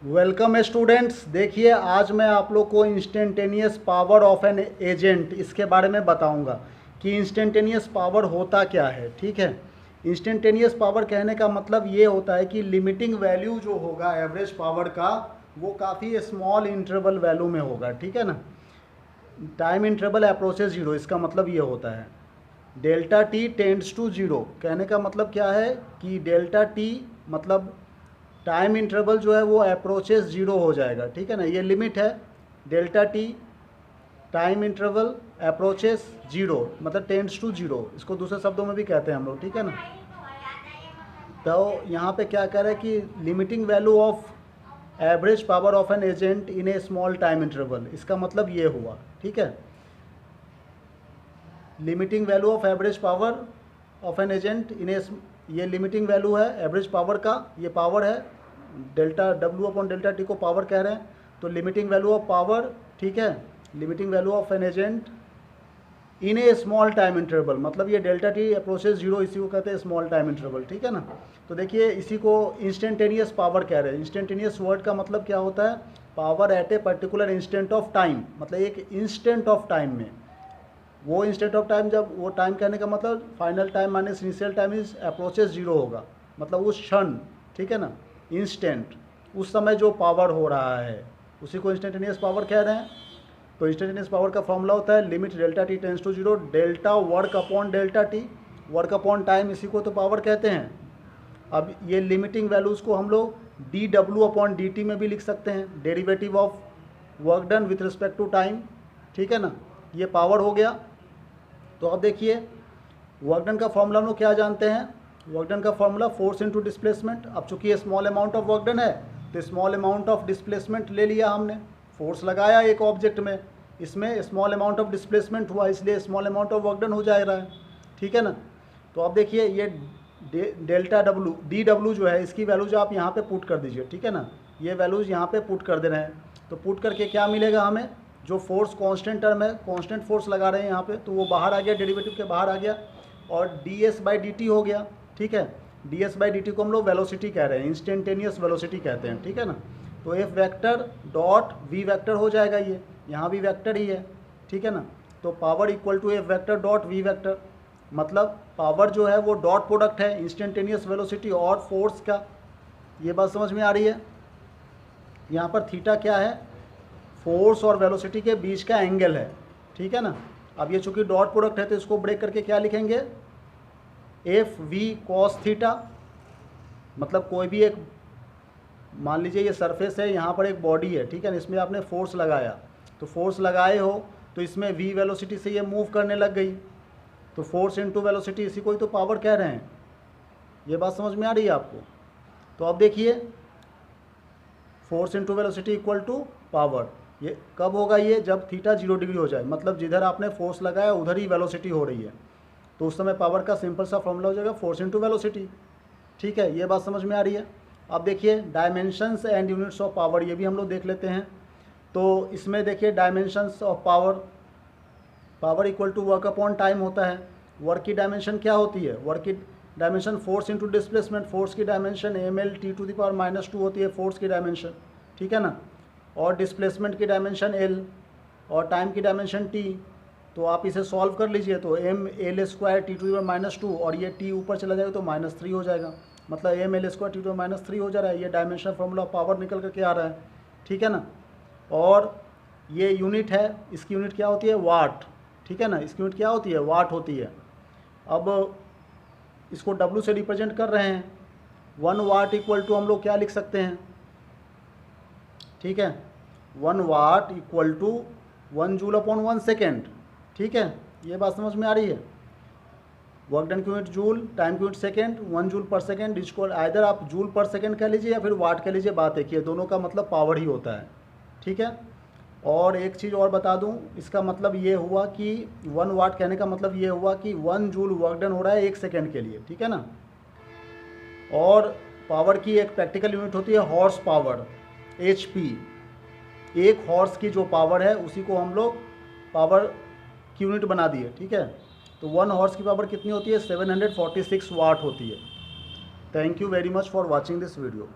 Welcome students. देखिए आज मैं आप लोग को instantaneous power of an agent इसके बारे में बताऊंगा कि इंस्टेंटेनियस पावर होता क्या है। ठीक है, इंस्टेंटेनियस पावर कहने का मतलब ये होता है कि लिमिटिंग वैल्यू जो होगा एवरेज पावर का वो काफ़ी स्मॉल इंटरवल वैल्यू में होगा। ठीक है ना, टाइम इंटरवल अप्रोचेस जीरो, इसका मतलब ये होता है। Delta T tends to zero कहने का मतलब क्या है कि डेल्टा टी मतलब टाइम इंटरवल जो है वो अप्रोचेस जीरो हो जाएगा। ठीक है ना, ये लिमिट है delta T time interval approaches zero मतलब टेंड्स टू जीरो, इसको दूसरे शब्दों में भी कहते हैं हम लोग। ठीक है ना, तो यहाँ पे क्या कह रहे हैं कि limiting value of average power of an agent in a small time interval, इसका मतलब ये हुआ। ठीक है, limiting value of average power of an agent in a, ये लिमिटिंग वैल्यू है एवरेज पावर का, ये पावर है delta W upon delta T को पावर कह रहे हैं। तो लिमिटिंग वैल्यू ऑफ पावर, ठीक है, limiting value of an agent in a small time interval मतलब ये डेल्टा टी अप्रोचेस जीरो, इसी को कहते हैं स्मॉल टाइम इंटरवल। ठीक है ना, तो देखिए इसी को इंस्टेंटेनियस पावर कह रहे हैं। इंस्टेंटेनियस वर्ड का मतलब क्या होता है, power at a particular instant of time, मतलब एक इंस्टेंट ऑफ टाइम में। वो इंस्टेंट ऑफ टाइम, जब वो टाइम कहने का मतलब final time minus initial time is approaches zero होगा, मतलब उस क्षण, ठीक है ना, इंस्टेंट, उस समय जो पावर हो रहा है उसी को इंस्टेंटेनियस पावर कह रहे हैं। तो इंस्टेंटेनियस पावर का फॉर्मूला होता है limit delta T tends to zero delta work upon delta T, work upon time, इसी को तो पावर कहते हैं। अब ये लिमिटिंग वैल्यूज़ को हम लोग D W upon D T में भी लिख सकते हैं, derivative of work done with respect to time. ठीक है ना, ये पावर हो गया। तो अब देखिए वर्क डन का फॉर्मूला हम लोग क्या जानते हैं, वर्क डन का फॉर्मूला फोर्स इनटू डिस्प्लेसमेंट। अब चूंकि ये small amount of work done है तो स्मॉल अमाउंट ऑफ डिस्प्लेसमेंट ले लिया हमने, फोर्स लगाया एक ऑब्जेक्ट में, इसमें स्मॉल अमाउंट ऑफ डिस्प्लेसमेंट हुआ, इसलिए small amount of work done हो जा रहा है। ठीक है ना, तो अब देखिए ये डेल्टा डब्लू डी डब्लू जो है इसकी वैल्यूज आप यहाँ पे पुट कर दीजिए। ठीक है ना, ये वैल्यूज यहाँ पे पुट कर दे रहे हैं, तो पुट करके क्या मिलेगा हमें, जो फोर्स कांस्टेंट टर्म है, कांस्टेंट फोर्स लगा रहे हैं यहाँ पे, तो वो बाहर आ गया, डेरिवेटिव के बाहर आ गया और D S by D T हो गया। ठीक है, D S by D T को हम लोग वेलोसिटी कह रहे हैं, इंस्टेंटेनियस वेलोसिटी कहते हैं। ठीक है ना, तो F vector dot V vector हो जाएगा, ये यहाँ भी वेक्टर ही है। ठीक है ना, तो power equal to F vector dot V vector, मतलब पावर जो है वो डॉट प्रोडक्ट है इंस्टेंटेनियस वेलोसिटी और फोर्स का। ये बात समझ में आ रही है। यहाँ पर थीटा क्या है, फोर्स और वेलोसिटी के बीच का एंगल है। ठीक है ना, अब ये चूंकि डॉट प्रोडक्ट है तो इसको ब्रेक करके क्या लिखेंगे, एफ वी कॉस थीटा, मतलब कोई भी एक, मान लीजिए ये सरफेस है, यहाँ पर एक बॉडी है, ठीक है ना, इसमें आपने फोर्स लगाया, तो फोर्स लगाए हो तो इसमें वी वेलोसिटी से ये मूव करने लग गई, तो फोर्स इनटू वेलोसिटी, इसी को ही तो पावर कह रहे हैं। ये बात समझ में आ रही है आपको। तो अब देखिए force into velocity equal to power, ये कब होगा, ये जब थीटा 0 डिग्री हो जाए, मतलब जिधर आपने फोर्स लगाया उधर ही वेलोसिटी हो रही है, तो उस समय पावर का सिंपल सा फॉर्मूला हो जाएगा फोर्स इनटू वेलोसिटी। ठीक है, ये बात समझ में आ रही है। अब देखिए dimensions and units of power, ये भी हम लोग देख लेते हैं। तो इसमें देखिए dimensions of power, power equal to work upon time होता है। वर्क की डायमेंशन क्या होती है, वर्क की dimension force into displacement, force की dimension M L T to the power -2 होती है फोर्स की डायमेंशन। ठीक है ना, और डिस्प्लेसमेंट की डायमेंशन एल और टाइम की डायमेंशन टी। तो आप इसे सॉल्व कर लीजिए, तो M L square T to the power -2 और ये टी ऊपर चला जाएगा तो -3 हो जाएगा, मतलब M L square T to the power -3 हो जा रहा है। ये डायमेंशन फॉर्मूला पावर निकल करके आ रहा है। ठीक है ना, और ये यूनिट है, इसकी यूनिट क्या होती है, वाट। ठीक है ना, इसकी यूनिट क्या होती है, वाट होती है। अब इसको W से रिप्रेजेंट कर रहे हैं, 1 वाट इक्वल टू हम लोग क्या लिख सकते हैं, ठीक है, 1 watt equal to 1 joule upon 1 second. ठीक है, ये बात समझ में आ रही है। वर्क डन की यूनिट जूल, टाइम की unit second, 1 joule per second, इसको आइदर आप जूल पर सेकेंड कह लीजिए या फिर वाट कह लीजिए, बात एक ही है, दोनों का मतलब पावर ही होता है। ठीक है, और एक चीज़ और बता दूं, इसका मतलब ये हुआ कि 1 वाट कहने का मतलब ये हुआ कि 1 जूल वर्क डन हो रहा है 1 सेकेंड के लिए। ठीक है ना, और पावर की एक प्रैक्टिकल यूनिट होती है हॉर्स पावर, HP। एक हॉर्स की जो पावर है उसी को हम लोग पावर की यूनिट बना दिए। ठीक है, तो 1 हॉर्स की पावर कितनी होती है, 746 वाट होती है। Thank you very much for watching this video.